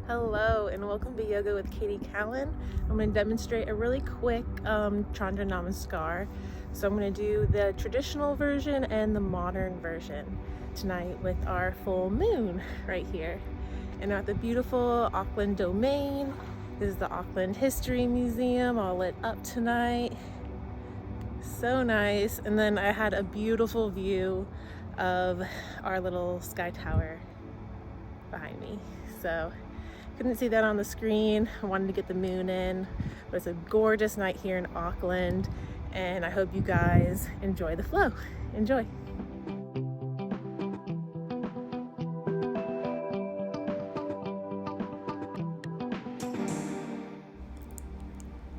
Hello and welcome to Yoga with Katie Callan. I'm going to demonstrate a really quick Chandra Namaskar. So I'm going to do the traditional version and the modern version tonight with our full moon right here. And at the beautiful Auckland domain. This is the Auckland History Museum, all lit up tonight. So nice. And then I had a beautiful view of our little sky tower behind me. So couldn't see that on the screen. I wanted to get the moon in, but it's a gorgeous night here in Auckland, and I hope you guys enjoy the flow. Enjoy.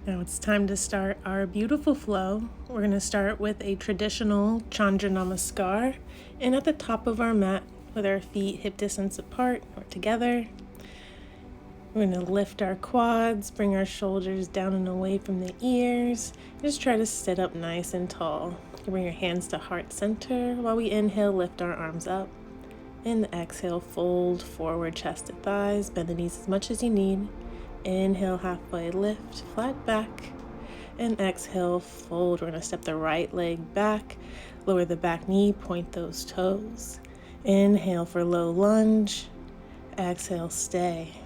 Now it's time to start our beautiful flow. We're going to start with a traditional Chandra Namaskar, and at the top of our mat with our feet hip distance apart or together. We're going to lift our quads, bring our shoulders down and away from the ears. Just try to sit up nice and tall. You bring your hands to heart center. While we inhale, lift our arms up. And exhale, fold forward, chest to thighs. Bend the knees as much as you need. Inhale, halfway lift, flat back. And exhale, fold. We're going to step the right leg back. Lower the back knee, point those toes. Inhale for low lunge. Exhale, stay.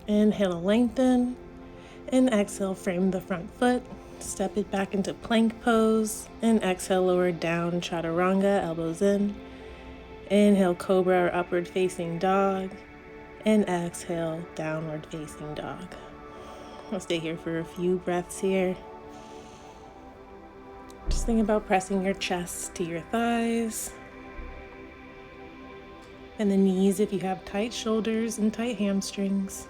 Inhale, lengthen, and exhale, frame the front foot, step it back into plank pose, and exhale, lower down, chaturanga, elbows in. Inhale, cobra or upward facing dog, and exhale, downward facing dog. We'll stay here for a few breaths here. Just think about pressing your chest to your thighs, and the knees if you have tight shoulders and tight hamstrings.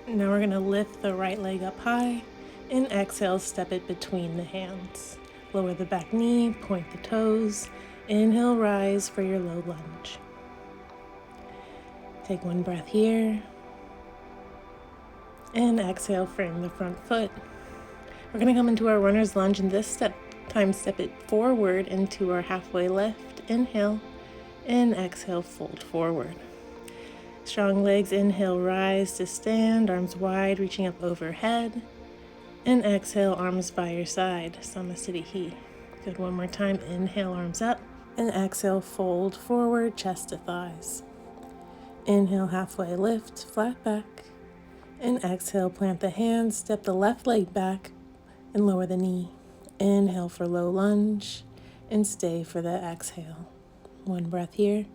Now we're going to lift the right leg up high and exhale, step it between the hands. Lower the back knee, point the toes. Inhale, rise for your low lunge. Take one breath here. And exhale, frame the front foot. We're going to come into our runner's lunge, and this time step it forward into our halfway lift. Inhale and exhale, fold forward. Strong legs, inhale, rise to stand, arms wide, reaching up overhead. And exhale, arms by your side, Samasthiti. Good, one more time. Inhale, arms up. And exhale, fold forward, chest to thighs. Inhale, halfway lift, flat back. And exhale, plant the hands, step the left leg back, and lower the knee. Inhale for low lunge, and stay for the exhale. One breath here.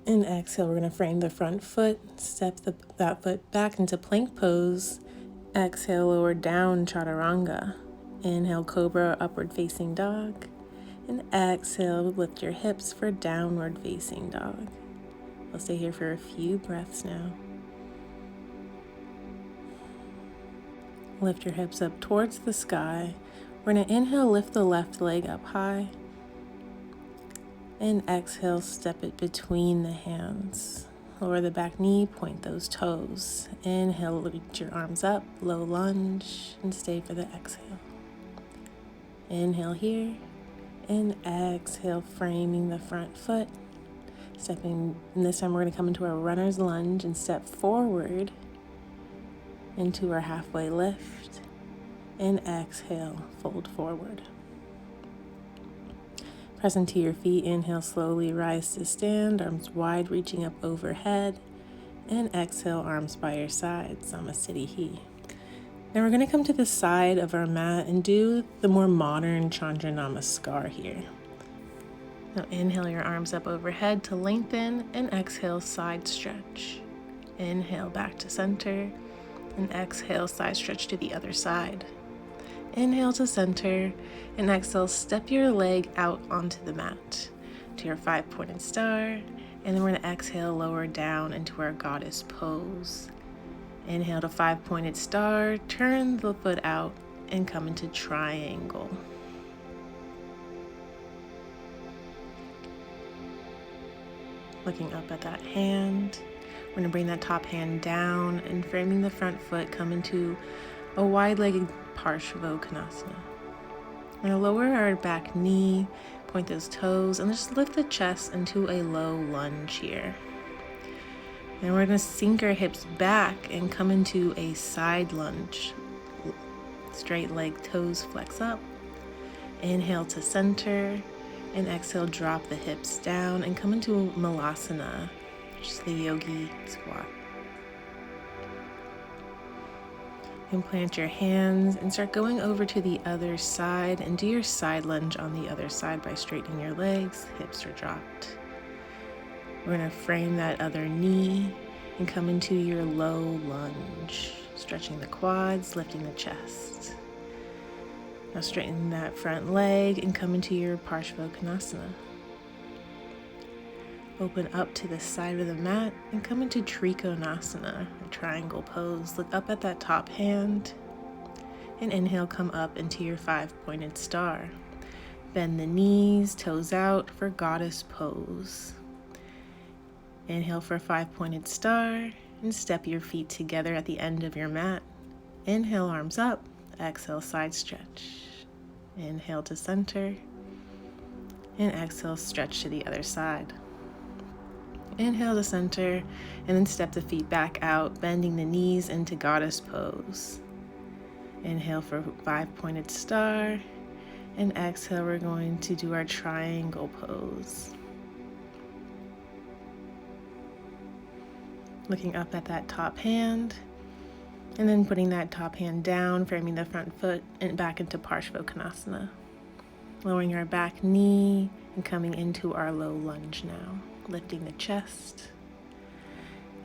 And exhale, we're going to frame the front foot, step that foot back into plank pose. Exhale, lower down, chaturanga. Inhale, cobra, upward facing dog. And exhale, lift your hips for downward facing dog. We'll stay here for a few breaths now. Lift your hips up towards the sky. We're going to inhale, lift the left leg up high. And exhale, step it between the hands. Lower the back knee, point those toes. Inhale, reach your arms up, low lunge, and stay for the exhale. Inhale here, and exhale, framing the front foot. And this time we're going to come into our runner's lunge and step forward into our halfway lift. And exhale, fold forward. Press into your feet, inhale, slowly rise to stand, arms wide, reaching up overhead, and exhale, arms by your side, Samasthiti. Now we're going to come to the side of our mat and do the more modern Chandra Namaskar here. Now inhale your arms up overhead to lengthen, and exhale, side stretch. Inhale, back to center, and exhale, side stretch to the other side. Inhale to center, and exhale, step your leg out onto the mat to your 5-pointed star, and then we're going to exhale, lower down into our goddess pose. Inhale to 5-pointed star, turn the foot out, and come into triangle. Looking up at that hand, we're going to bring that top hand down, and framing the front foot, come into a wide-legged Parsvottanasana. We're going to lower our back knee, Point those toes and just lift the chest into a low lunge here. And we're going to sink our hips back and come into a side lunge. Straight leg, toes flex up. Inhale to center, and exhale, drop the hips down and come into Malasana, just the yogi squat. And plant your hands and start going over to the other side and do your side lunge on the other side by straightening your legs, hips are dropped. We're going to frame that other knee and come into your low lunge, stretching the quads, lifting the chest. Now straighten that front leg and come into your Parshvottanasana. Open up to the side of the mat and come into Trikonasana, a triangle pose. Look up at that top hand and inhale, come up into your 5-pointed star. Bend the knees, toes out for goddess pose. Inhale for 5-pointed star and step your feet together at the end of your mat. Inhale, arms up. Exhale, side stretch. Inhale to center. And exhale, stretch to the other side. Inhale to center and then step the feet back out, bending the knees into goddess pose. Inhale for 5-pointed star. And exhale, we're going to do our triangle pose. Looking up at that top hand, and then putting that top hand down, framing the front foot and back into Parshvottanasana. Lowering our back knee and coming into our low lunge now. Lifting the chest,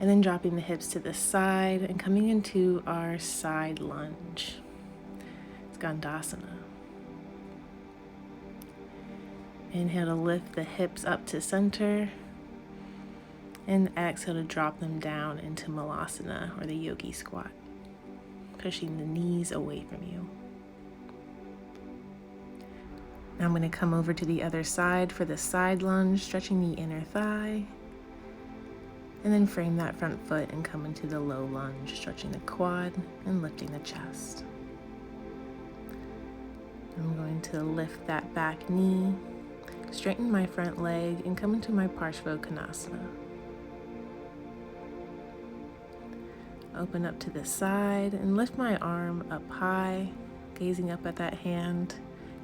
and then dropping the hips to the side and coming into our side lunge. Skandasana. Inhale to lift the hips up to center. And exhale to drop them down into Malasana, or the yogi squat, pushing the knees away from you. Now I'm going to come over to the other side for the side lunge, stretching the inner thigh, and then frame that front foot and come into the low lunge, stretching the quad and lifting the chest. I'm going to lift that back knee, straighten my front leg, and come into my Parshvottanasana. Open up to the side and lift my arm up high, gazing up at that hand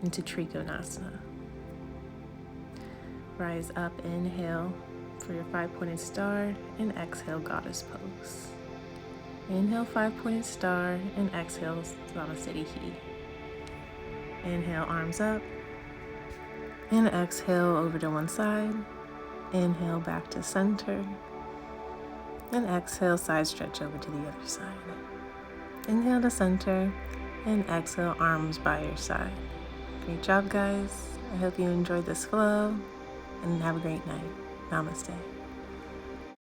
into Trikonasana. Rise up, inhale for your 5-pointed star, and exhale, goddess pose. Inhale, 5-pointed star, and exhale, Namaste. Inhale, arms up, and exhale over to one side. Inhale, back to center. And exhale, side stretch over to the other side. Inhale to center, and exhale, arms by your side. Great job, guys. I hope you enjoyed this flow, and have a great night. Namaste.